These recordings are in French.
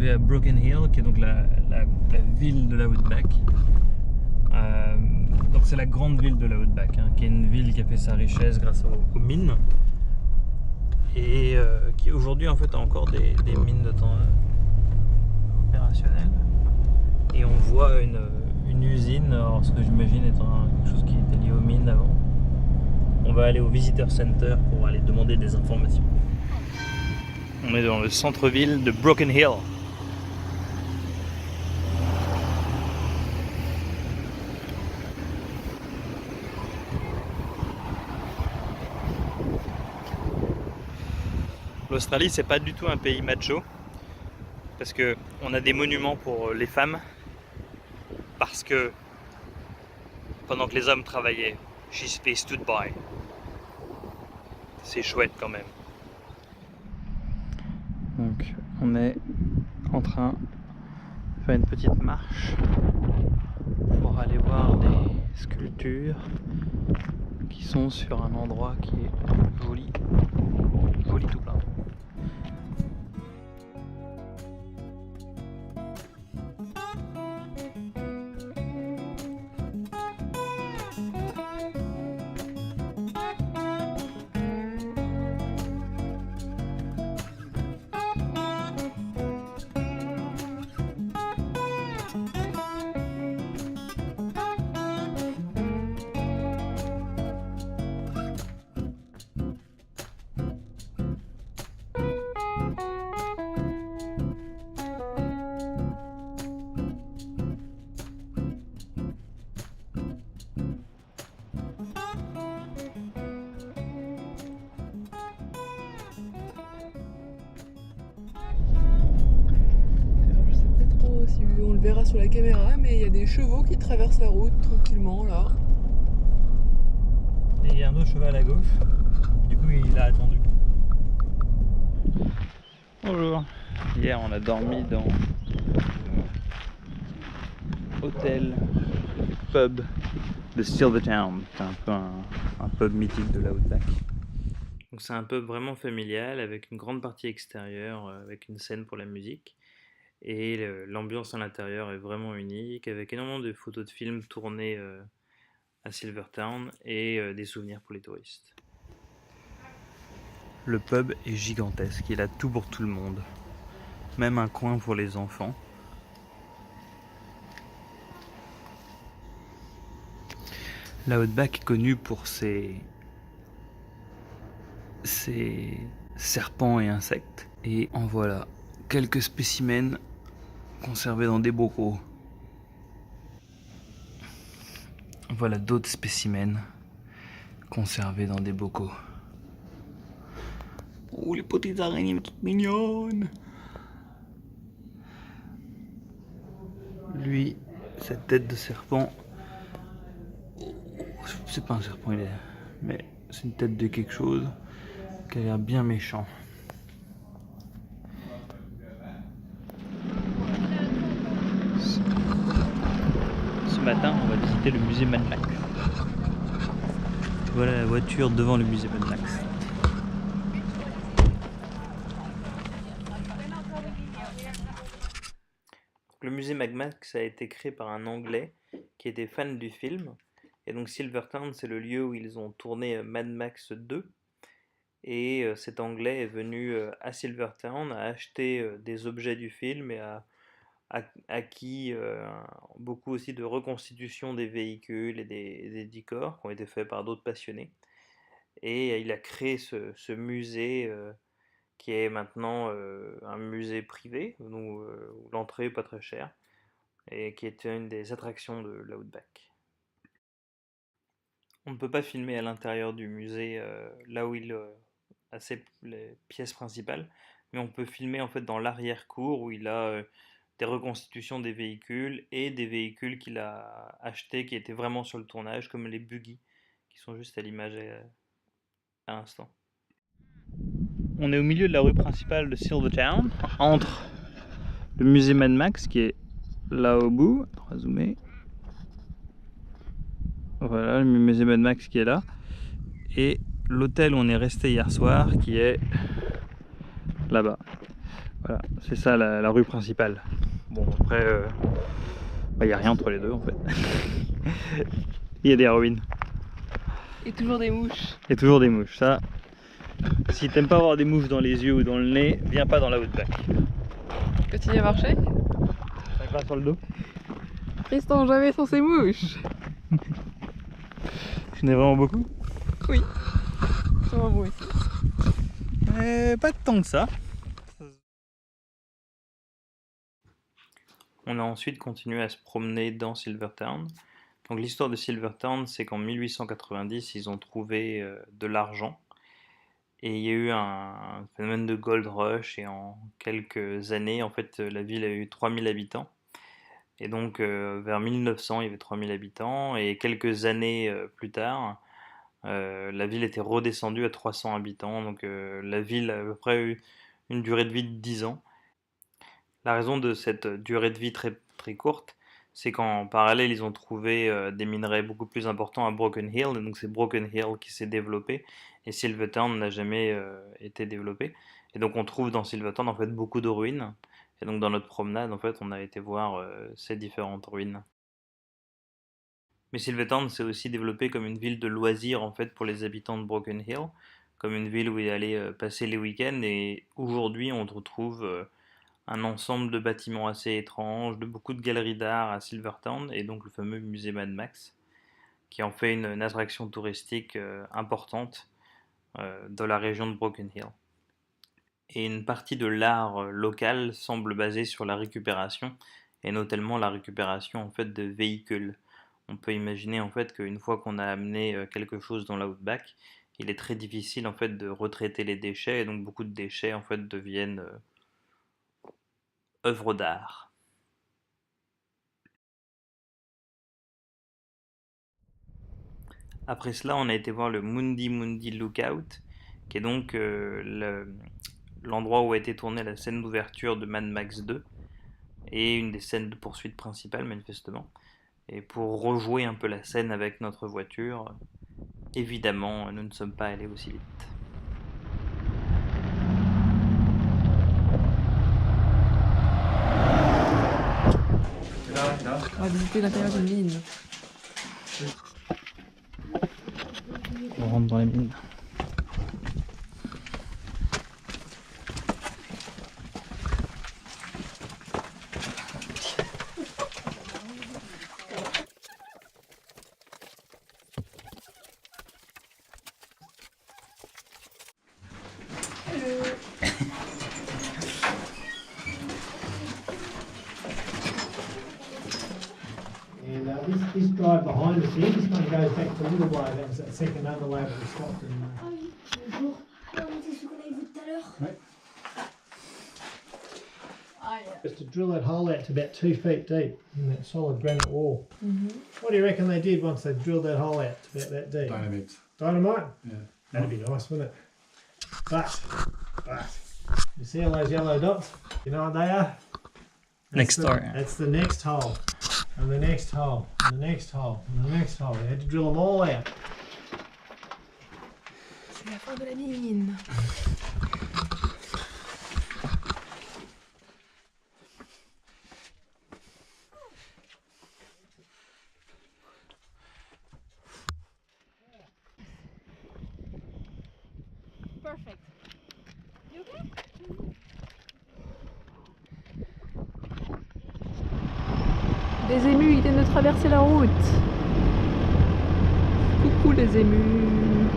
arrivé à Broken Hill, qui est donc la ville de l'Outback. Donc c'est la grande ville de l'Outback, hein, qui est une ville qui a fait sa richesse grâce aux mines. Et qui aujourd'hui en fait a encore des mines de temps opérationnelles. Et on voit une usine, alors ce que j'imagine étant quelque chose qui était lié aux mines avant. On va aller au Visitor Center pour aller demander des informations. On est dans le centre-ville de Broken Hill. L'Australie, c'est pas du tout un pays macho, parce que on a des monuments pour les femmes, parce que pendant que les hommes travaillaient, they stood by. C'est chouette quand même. Donc on est en train de faire une petite marche pour aller voir des sculptures qui sont sur un endroit qui est joli, joli tout plein. Si on le verra sur la caméra, mais il y a des chevaux qui traversent la route tranquillement là. Et il y a un autre cheval à gauche, du coup il a attendu. Bonjour. Hier on a dormi dans hôtel pub de Silvertown. C'est un peu un pub mythique de l'Outback. Donc c'est un pub vraiment familial avec une grande partie extérieure, avec une scène pour la musique. Et l'ambiance à l'intérieur est vraiment unique, avec énormément de photos de films tournées à Silvertown et des souvenirs pour les touristes. Le pub est gigantesque, il a tout pour tout le monde, même un coin pour les enfants. L'Outback est connu pour ses serpents et insectes, et en voilà quelques spécimens conservés dans des bocaux. Voilà d'autres spécimens conservés dans des bocaux. Oh, les petites araignées toutes mignonnes! Lui, cette tête de serpent, c'est pas un serpent, mais c'est une tête de quelque chose qui a l'air bien méchant. Ce matin, on va visiter le musée Mad Max. Voilà la voiture devant le musée Mad Max. Le musée Mad Max a été créé par un Anglais qui était fan du film. Et donc Silvertown, c'est le lieu où ils ont tourné Mad Max 2. Et cet Anglais est venu à Silvertown, a acheté des objets du film et a acquis beaucoup aussi de reconstitution des véhicules et des décors qui ont été faits par d'autres passionnés. Et il a créé ce musée qui est maintenant un musée privé, où l'entrée est pas très chère, et qui est une des attractions de l'Outback. On ne peut pas filmer à l'intérieur du musée, là où il a les pièces principales, mais on peut filmer en fait dans l'arrière-cour où il a des reconstitutions des véhicules et des véhicules qu'il a achetés qui étaient vraiment sur le tournage, comme les buggy, qui sont juste à l'image à l'instant. On est au milieu de la rue principale de Silvertown, entre le musée Mad Max qui est là au bout. On va zoomer. Voilà, le musée Mad Max qui est là. Et l'hôtel où on est resté hier soir qui est là-bas. Voilà, c'est ça la rue principale. Bon, après, il n'y a rien entre les deux en fait. Il y a des ruines. Et toujours des mouches. Et toujours des mouches. Ça, si t'aimes pas avoir des mouches dans les yeux ou dans le nez, viens pas dans la Outback. Continue à marcher. Ça passe sur le dos. Tristan, jamais sans ces mouches. Tu n'ai vraiment beaucoup? Oui. C'est vraiment beau ici. Pas tant que ça. On a ensuite continué à se promener dans Silvertown. Donc l'histoire de Silvertown, c'est qu'en 1890, ils ont trouvé de l'argent. Et il y a eu un phénomène de gold rush, et en quelques années, en fait, la ville a eu 3000 habitants. Et donc vers 1900, il y avait 3000 habitants, et quelques années plus tard, la ville était redescendue à 300 habitants. Donc la ville a à peu près eu une durée de vie de 10 ans. La raison de cette durée de vie très, très courte, c'est qu'en parallèle, ils ont trouvé des minerais beaucoup plus importants à Broken Hill. Et donc c'est Broken Hill qui s'est développé, et Silvertown n'a jamais été développé. Et donc on trouve dans Silvertown en fait beaucoup de ruines. Et donc dans notre promenade, en fait, on a été voir ces différentes ruines. Mais Silvertown s'est aussi développé comme une ville de loisirs en fait pour les habitants de Broken Hill, comme une ville où ils allaient passer les week-ends. Et aujourd'hui, on retrouve un ensemble de bâtiments assez étranges, de beaucoup de galeries d'art à Silvertown, et donc le fameux musée Mad Max, qui en fait une attraction touristique importante dans la région de Broken Hill. Et une partie de l'art local semble basée sur la récupération, et notamment la récupération en fait de véhicules. On peut imaginer en fait qu'une fois qu'on a amené quelque chose dans l'outback, il est très difficile en fait de retraiter les déchets, et donc beaucoup de déchets en fait deviennent œuvres d'art. Après cela, on a été voir le Mundi Mundi Lookout, qui est donc l'endroit où a été tournée la scène d'ouverture de Mad Max 2, et une des scènes de poursuite principales manifestement. Et pour rejouer un peu la scène avec notre voiture, évidemment, nous ne sommes pas allés aussi vite. On va visiter l'intérieur d'une mine. On rentre dans les mines. And this drive behind us here, this one goes back to Little Way, that was that second underlay that we stopped in. Ah oui, bonjour. Alors, c'est ce qu'on avait vu tout à l'heure. Right. Ah, yeah. Just to drill that hole out to about 2 feet deep in that solid granite wall. What do you reckon they did once they drilled that hole out to about that deep? Dynamite. Dynamite? Yeah. That'd be nice, wouldn't it? But, you see all those yellow dots? You know what they are? Next door. That's the next hole. And the next hole. And the next hole. And the next hole. They had to drill them all out. C'est la fin de la mine. Perfect. You okay? Les émus, ils viennent de traverser la route. Coucou les émus.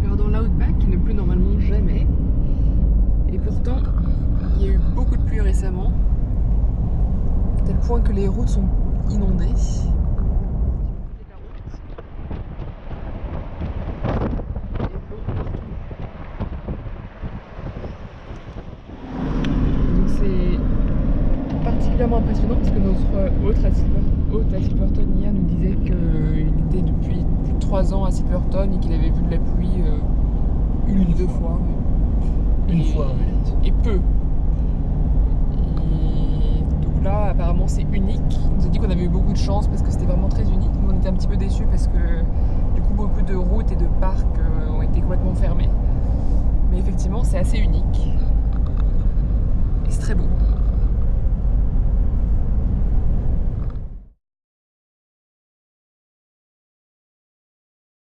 Alors dans l'outback, il ne pleut normalement jamais. Et pourtant, il y a eu beaucoup de pluie récemment. À tel point que les routes sont inondées. Donc c'est particulièrement impressionnant parce que notre hôte à Silverton hier nous disait qu'il était depuis plus de 3 ans à Silverton et qu'il avait vu de la pluie une ou deux fois. Une fois, Et peu. Et donc là, apparemment, c'est unique. Il nous a dit qu'on avait eu beaucoup de chance parce que c'était vraiment très unique. Nous, on été un petit peu déçus parce que du coup beaucoup de routes et de parcs ont été complètement fermés. Mais effectivement c'est assez unique et c'est très beau.